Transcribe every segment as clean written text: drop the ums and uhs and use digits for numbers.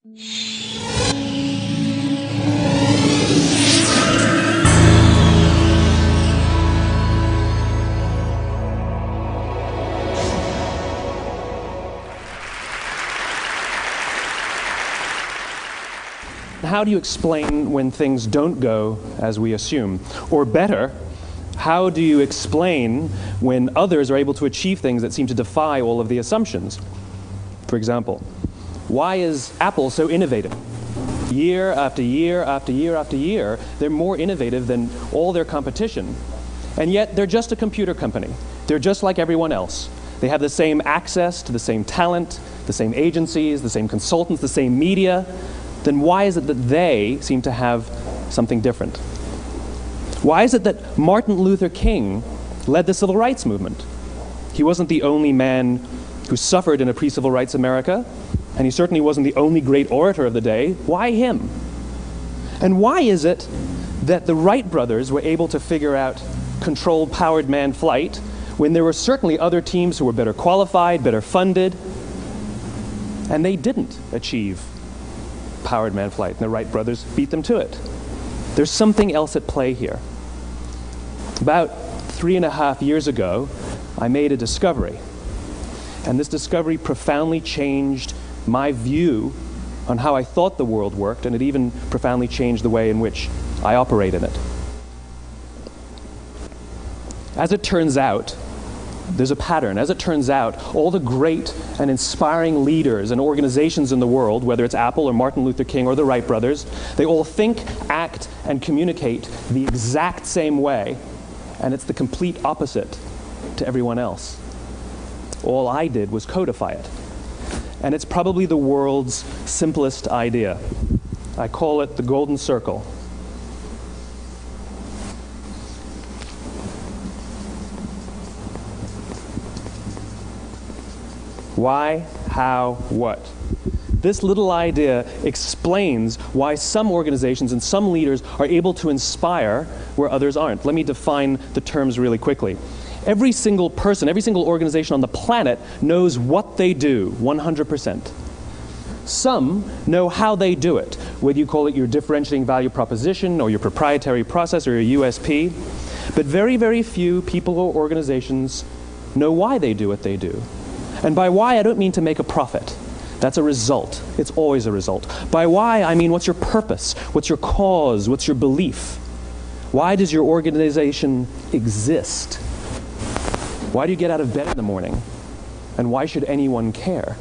How do you explain when things don't go as we assume? Or better, how do you explain when others are able to achieve things that seem to defy all of the assumptions? For example, why is Apple so innovative? Year after year after year after year, they're more innovative than all their competition. And yet, they're just a computer company. They're just like everyone else. They have the same access to the same talent, the same agencies, the same consultants, the same media. Then why is it that they seem to have something different? Why is it that Martin Luther King led the civil rights movement? He wasn't the only man who suffered in a pre-civil rights America, and he certainly wasn't the only great orator of the day. Why him? And why is it that the Wright brothers were able to figure out controlled powered manned flight when there were certainly other teams who were better qualified, better funded, and they didn't achieve powered manned flight, and the Wright brothers beat them to it? There's something else at play here. About 3.5 years ago, I made a discovery, and this discovery profoundly changed my view on how I thought the world worked, and it even profoundly changed the way in which I operate in it. As it turns out, there's a pattern. As it turns out, all the great and inspiring leaders and organizations in the world, whether it's Apple or Martin Luther King or the Wright brothers, they all think, act, and communicate the exact same way, and it's the complete opposite to everyone else. All I did was codify it. And it's probably the world's simplest idea. I call it the golden circle. Why, how, what? This little idea explains why some organizations and some leaders are able to inspire where others aren't. Let me define the terms really quickly. Every single person, every single organization on the planet knows what they do, 100%. Some know how they do it, whether you call it your differentiating value proposition or your proprietary process or your USP. But very, very few people or organizations know why they do what they do. And by why, I don't mean to make a profit. That's a result. It's always a result. By why, I mean what's your purpose? What's your cause? What's your belief? Why does your organization exist? Why do you get out of bed in the morning? And why should anyone care?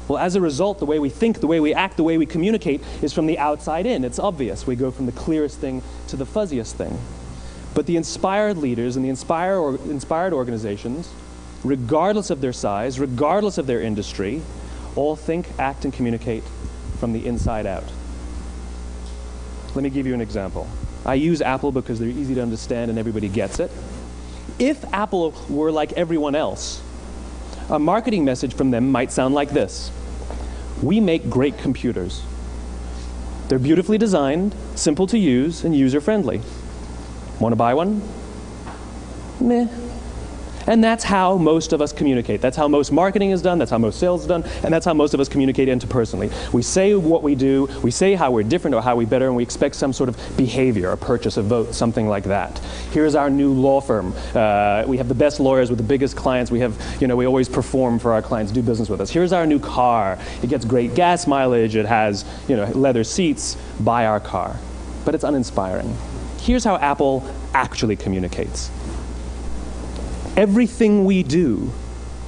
Well, as a result, the way we think, the way we act, the way we communicate is from the outside in. It's obvious. We go from the clearest thing to the fuzziest thing. But the inspired leaders and the inspired organizations, regardless of their size, regardless of their industry, all think, act, and communicate from the inside out. Let me give you an example. I use Apple because they're easy to understand and everybody gets it. If Apple were like everyone else, a marketing message from them might sound like this. We make great computers. They're beautifully designed, simple to use, and user-friendly. Want to buy one? Meh. And that's how most of us communicate. That's how most marketing is done, that's how most sales is done, and that's how most of us communicate interpersonally. We say what we do, we say how we're different or how we're better, and we expect some sort of behavior, a purchase, a vote, something like that. Here's our new law firm. We have the best lawyers with the biggest clients. We have, we always perform for our clients, do business with us. Here's our new car. It gets great gas mileage. It has, leather seats. Buy our car. But it's uninspiring. Here's how Apple actually communicates. Everything we do,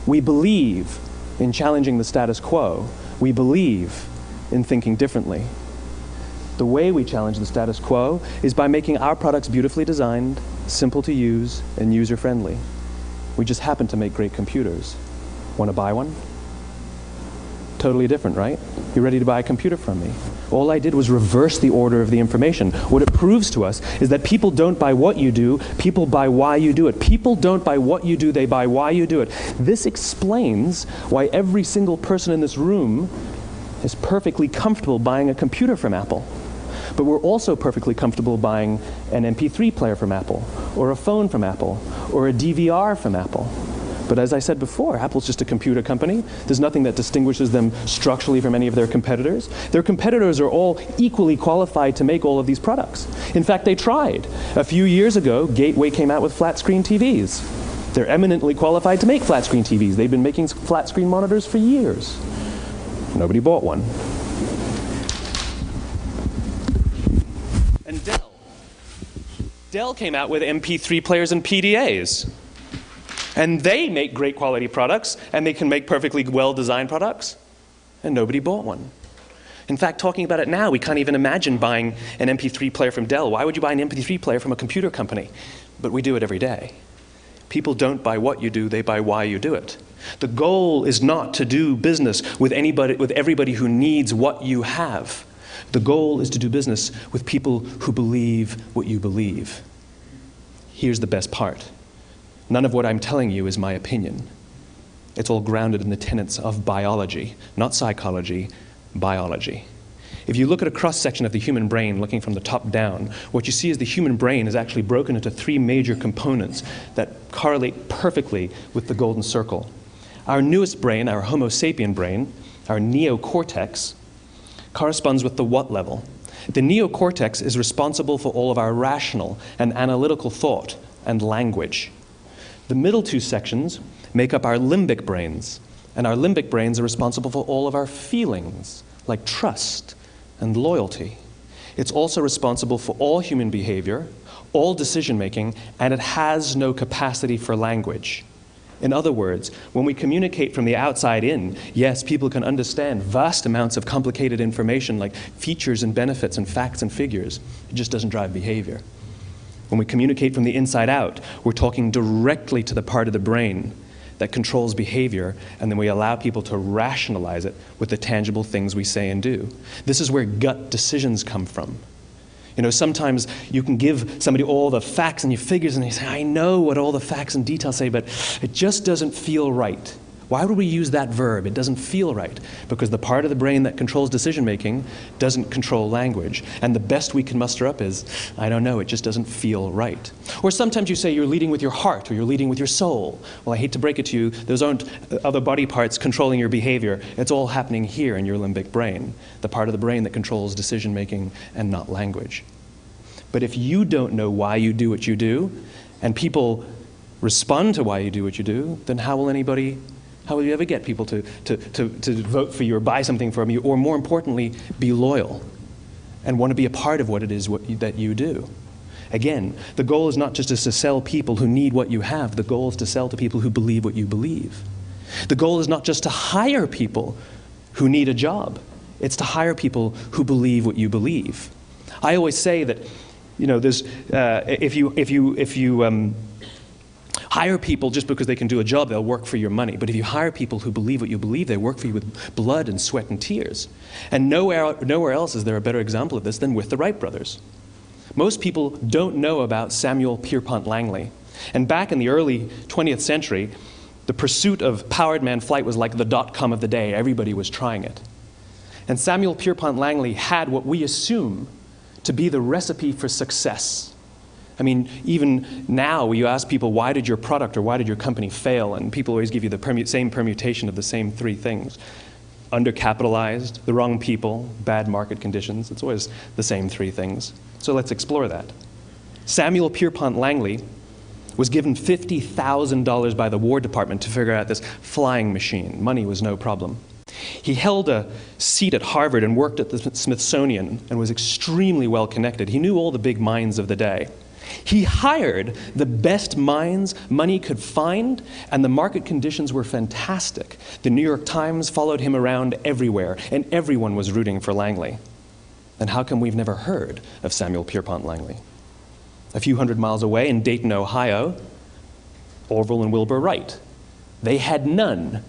we believe in challenging the status quo. We believe in thinking differently. The way we challenge the status quo is by making our products beautifully designed, simple to use, and user-friendly. We just happen to make great computers. Want to buy one? Totally different, right? You're ready to buy a computer from me. All I did was reverse the order of the information. What it proves to us is that people don't buy what you do, people buy why you do it. People don't buy what you do, they buy why you do it. This explains why every single person in this room is perfectly comfortable buying a computer from Apple. But we're also perfectly comfortable buying an MP3 player from Apple, or a phone from Apple, or a DVR from Apple. But as I said before, Apple's just a computer company. There's nothing that distinguishes them structurally from any of their competitors. Their competitors are all equally qualified to make all of these products. In fact, they tried. A few years ago, Gateway came out with flat screen TVs. They're eminently qualified to make flat screen TVs. They've been making flat screen monitors for years. Nobody bought one. And Dell came out with MP3 players and PDAs. And they make great quality products, and they can make perfectly well-designed products, and nobody bought one. In fact, talking about it now, we can't even imagine buying an MP3 player from Dell. Why would you buy an MP3 player from a computer company? But we do it every day. People don't buy what you do, they buy why you do it. The goal is not to do business with everybody who needs what you have. The goal is to do business with people who believe what you believe. Here's the best part. None of what I'm telling you is my opinion. It's all grounded in the tenets of biology, not psychology, biology. If you look at a cross-section of the human brain, looking from the top down, what you see is the human brain is actually broken into three major components that correlate perfectly with the golden circle. Our newest brain, our Homo sapien brain, our neocortex, corresponds with the what level. The neocortex is responsible for all of our rational and analytical thought and language. The middle two sections make up our limbic brains, and our limbic brains are responsible for all of our feelings, like trust and loyalty. It's also responsible for all human behavior, all decision-making, and it has no capacity for language. In other words, when we communicate from the outside in, yes, people can understand vast amounts of complicated information like features and benefits and facts and figures. It just doesn't drive behavior. When we communicate from the inside out, we're talking directly to the part of the brain that controls behavior, and then we allow people to rationalize it with the tangible things we say and do. This is where gut decisions come from. You know, sometimes you can give somebody all the facts and your figures, and they say, I know what all the facts and details say, but it just doesn't feel right. Why would we use that verb? It doesn't feel right. Because the part of the brain that controls decision-making doesn't control language. And the best we can muster up is, I don't know, it just doesn't feel right. Or sometimes you say you're leading with your heart or you're leading with your soul. Well, I hate to break it to you, those aren't other body parts controlling your behavior. It's all happening here in your limbic brain, the part of the brain that controls decision-making and not language. But if you don't know why you do what you do, and people respond to why you do what you do, then how will you ever get people to vote for you or buy something from you, or more importantly, be loyal and want to be a part of what it is that you do? Again, the goal is not just to sell people who need what you have. The goal is to sell to people who believe what you believe. The goal is not just to hire people who need a job. It's to hire people who believe what you believe. I always say that, you know, there's if you hire people just because they can do a job, they'll work for your money. But if you hire people who believe what you believe, they work for you with blood and sweat and tears. And nowhere else is there a better example of this than with the Wright brothers. Most people don't know about Samuel Pierpont Langley. And back in the early 20th century, the pursuit of powered man flight was like the dot-com of the day. Everybody was trying it. And Samuel Pierpont Langley had what we assume to be the recipe for success. I mean, even now, you ask people, why did your product or why did your company fail? And people always give you the same permutation of the same three things. Undercapitalized, the wrong people, bad market conditions. It's always the same three things. So let's explore that. Samuel Pierpont Langley was given $50,000 by the War Department to figure out this flying machine. Money was no problem. He held a seat at Harvard and worked at the Smithsonian and was extremely well connected. He knew all the big minds of the day. He hired the best minds money could find, and the market conditions were fantastic. The New York Times followed him around everywhere, and everyone was rooting for Langley. Then how come we've never heard of Samuel Pierpont Langley? A few hundred miles away in Dayton, Ohio, Orville and Wilbur Wright. They had none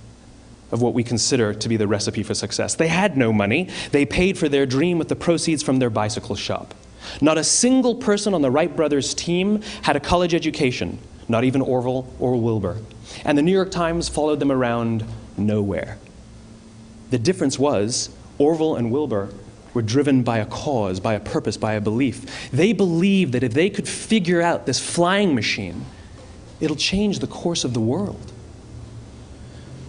of what we consider to be the recipe for success. They had no money. They paid for their dream with the proceeds from their bicycle shop. Not a single person on the Wright brothers' team had a college education, not even Orville or Wilbur. And the New York Times followed them around nowhere. The difference was Orville and Wilbur were driven by a cause, by a purpose, by a belief. They believed that if they could figure out this flying machine, it'll change the course of the world.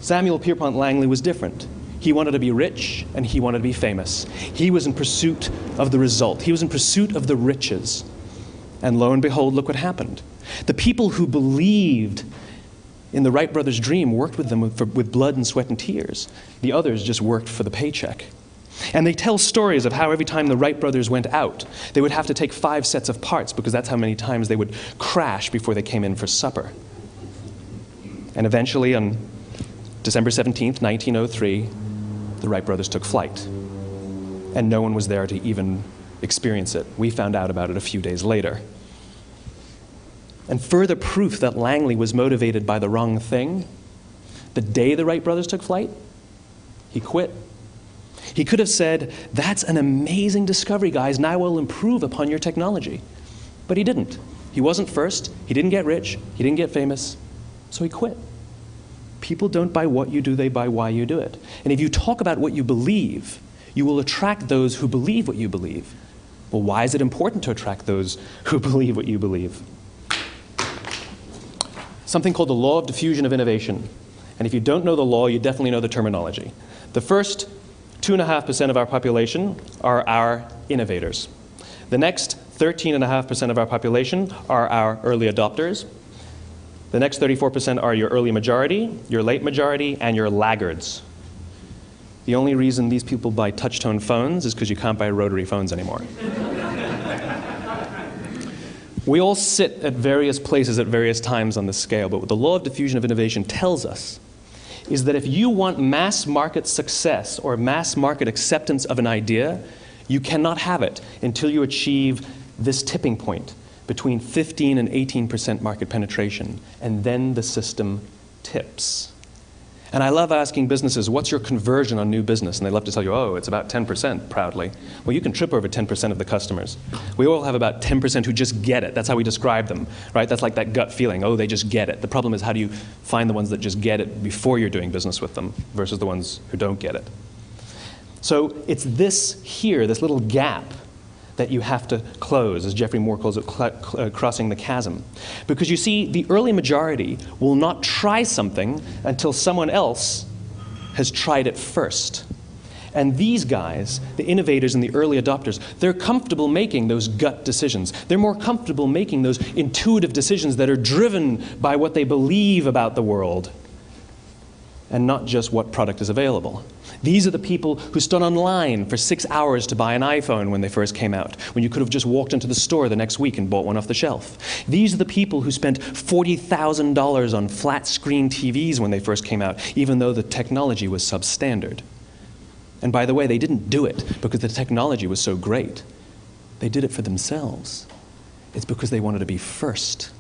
Samuel Pierpont Langley was different. He wanted to be rich, and he wanted to be famous. He was in pursuit of the result. He was in pursuit of the riches. And lo and behold, look what happened. The people who believed in the Wright brothers' dream worked with them with blood and sweat and tears. The others just worked for the paycheck. And they tell stories of how every time the Wright brothers went out, they would have to take 5 sets of parts because that's how many times they would crash before they came in for supper. And eventually, on December 17th, 1903, the Wright brothers took flight. And no one was there to even experience it. We found out about it a few days later. And further proof that Langley was motivated by the wrong thing, the day the Wright brothers took flight, he quit. He could have said, "That's an amazing discovery, guys, and I will improve upon your technology." But he didn't. He wasn't first. He didn't get rich. He didn't get famous. So he quit. People don't buy what you do, they buy why you do it. And if you talk about what you believe, you will attract those who believe what you believe. Well, why is it important to attract those who believe what you believe? Something called the law of diffusion of innovation. And if you don't know the law, you definitely know the terminology. The first 2.5% of our population are our innovators. The next 13.5% of our population are our early adopters. The next 34% are your early majority, your late majority, and your laggards. The only reason these people buy touch-tone phones is because you can't buy rotary phones anymore. We all sit at various places at various times on the scale, but what the law of diffusion of innovation tells us is that if you want mass market success or mass market acceptance of an idea, you cannot have it until you achieve this tipping point between 15 and 18% market penetration, and then the system tips. And I love asking businesses, what's your conversion on new business? And they love to tell you, oh, it's about 10% proudly. Well, you can trip over 10% of the customers. We all have about 10% who just get it. That's how we describe them, right? That's like that gut feeling, oh, they just get it. The problem is, how do you find the ones that just get it before you're doing business with them versus the ones who don't get it? So it's this here, this little gap, that you have to close, as Geoffrey Moore calls it, crossing the chasm. Because you see, the early majority will not try something until someone else has tried it first. And these guys, the innovators and the early adopters, they're comfortable making those gut decisions. They're more comfortable making those intuitive decisions that are driven by what they believe about the world and not just what product is available. These are the people who stood online for 6 hours to buy an iPhone when they first came out, when you could have just walked into the store the next week and bought one off the shelf. These are the people who spent $40,000 on flat screen TVs when they first came out, even though the technology was substandard. And by the way, they didn't do it because the technology was so great. They did it for themselves. It's because they wanted to be first.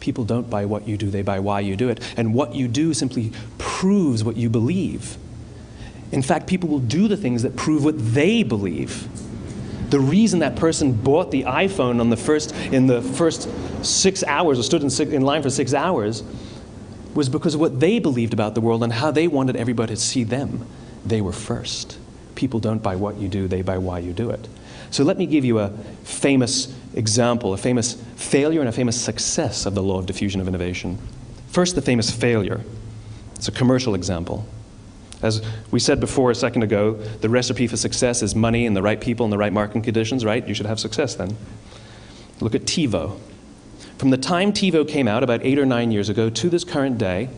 People don't buy what you do, they buy why you do it. And what you do simply proves what you believe. In fact, people will do the things that prove what they believe. The reason that person bought the iPhone in the first 6 hours, or stood in line for 6 hours, was because of what they believed about the world and how they wanted everybody to see them. They were first. People don't buy what you do, they buy why you do it. So let me give you a famous example, a famous failure and a famous success of the law of diffusion of innovation. First, the famous failure. It's a commercial example. As we said before a second ago, the recipe for success is money and the right people and the right marketing conditions, right? You should have success then. Look at TiVo. From the time TiVo came out about 8 or 9 years ago to this current day,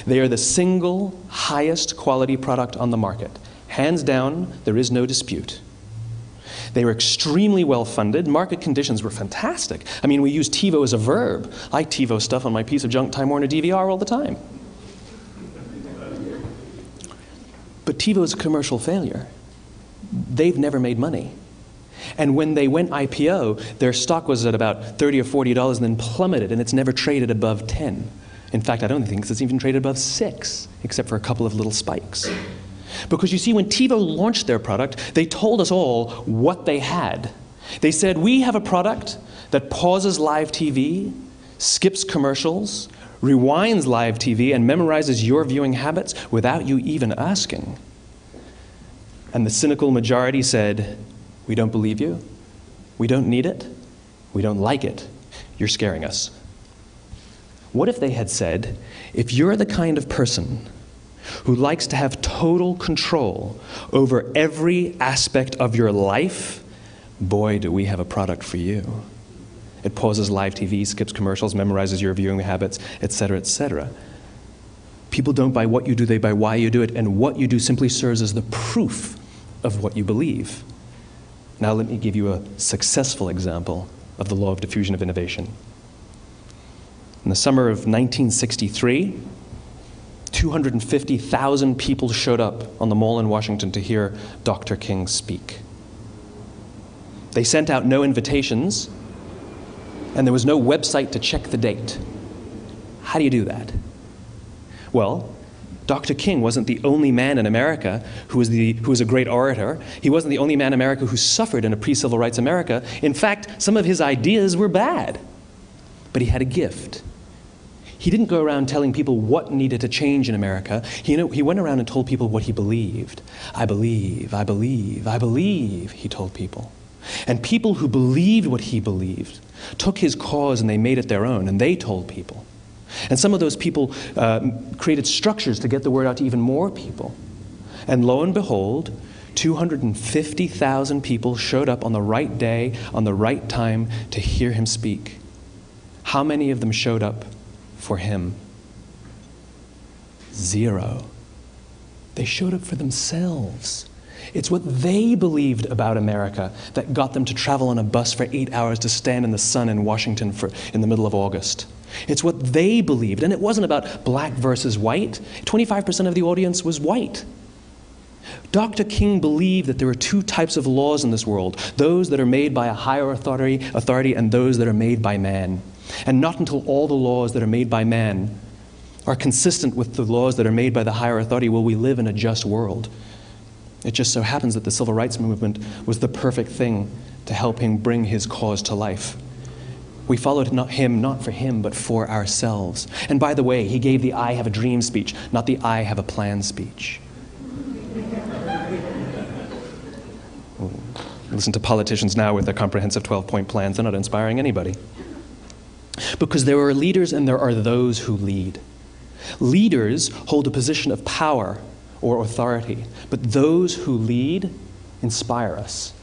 they are the single highest quality product on the market. Hands down, there is no dispute. They were extremely well funded. Market conditions were fantastic. I mean, we use TiVo as a verb. I TiVo stuff on my piece of junk Time Warner DVR all the time. But TiVo is a commercial failure. They've never made money. And when they went IPO, their stock was at about $30 or $40 and then plummeted, and it's never traded above 10. In fact, I don't think it's even traded above 6, except for a couple of little spikes. Because you see, when TiVo launched their product, they told us all what they had. They said, we have a product that pauses live TV, skips commercials, rewinds live TV, and memorizes your viewing habits without you even asking. And the cynical majority said, we don't believe you, we don't need it, we don't like it, you're scaring us. What if they had said, if you're the kind of person who likes to have total control over every aspect of your life, boy, do we have a product for you. It pauses live TV, skips commercials, memorizes your viewing habits, etc., etc. People don't buy what you do, they buy why you do it, and what you do simply serves as the proof of what you believe. Now let me give you a successful example of the law of diffusion of innovation. In the summer of 1963, 250,000 people showed up on the Mall in Washington to hear Dr. King speak. They sent out no invitations, and there was no website to check the date. How do you do that? Well, Dr. King wasn't the only man in America who was a great orator. He wasn't the only man in America who suffered in a pre-civil rights America. In fact, some of his ideas were bad. But he had a gift. He didn't go around telling people what needed to change in America. He went around and told people what he believed. I believe, I believe, I believe, he told people. And people who believed what he believed took his cause and they made it their own, and they told people. And some of those people created structures to get the word out to even more people. And lo and behold, 250,000 people showed up on the right day, on the right time to hear him speak. How many of them showed up for him? 0. They showed up for themselves. It's what they believed about America that got them to travel on a bus for 8 hours to stand in the sun in Washington in the middle of August. It's what they believed, and it wasn't about black versus white. 25% of the audience was white. Dr. King believed that there are 2 types of laws in this world, those that are made by a higher authority and those that are made by man. And not until all the laws that are made by man are consistent with the laws that are made by the higher authority will we live in a just world. It just so happens that the civil rights movement was the perfect thing to help him bring his cause to life. We followed him not for him, but for ourselves. And by the way, he gave the I have a dream speech, not the I have a plan speech. Listen to politicians now with their comprehensive 12-point plans. They're not inspiring anybody. Because there are leaders and there are those who lead. Leaders hold a position of power or authority, but those who lead inspire us.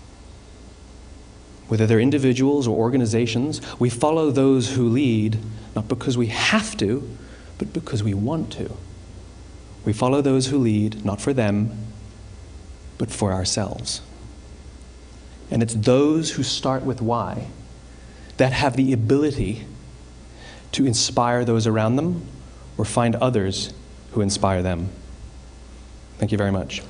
Whether they're individuals or organizations, we follow those who lead, not because we have to, but because we want to. We follow those who lead, not for them, but for ourselves. And it's those who start with why that have the ability to inspire those around them or find others who inspire them. Thank you very much.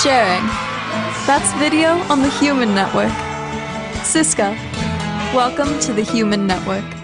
Sharing. That's video on the Human Network. Siska, welcome to the Human Network.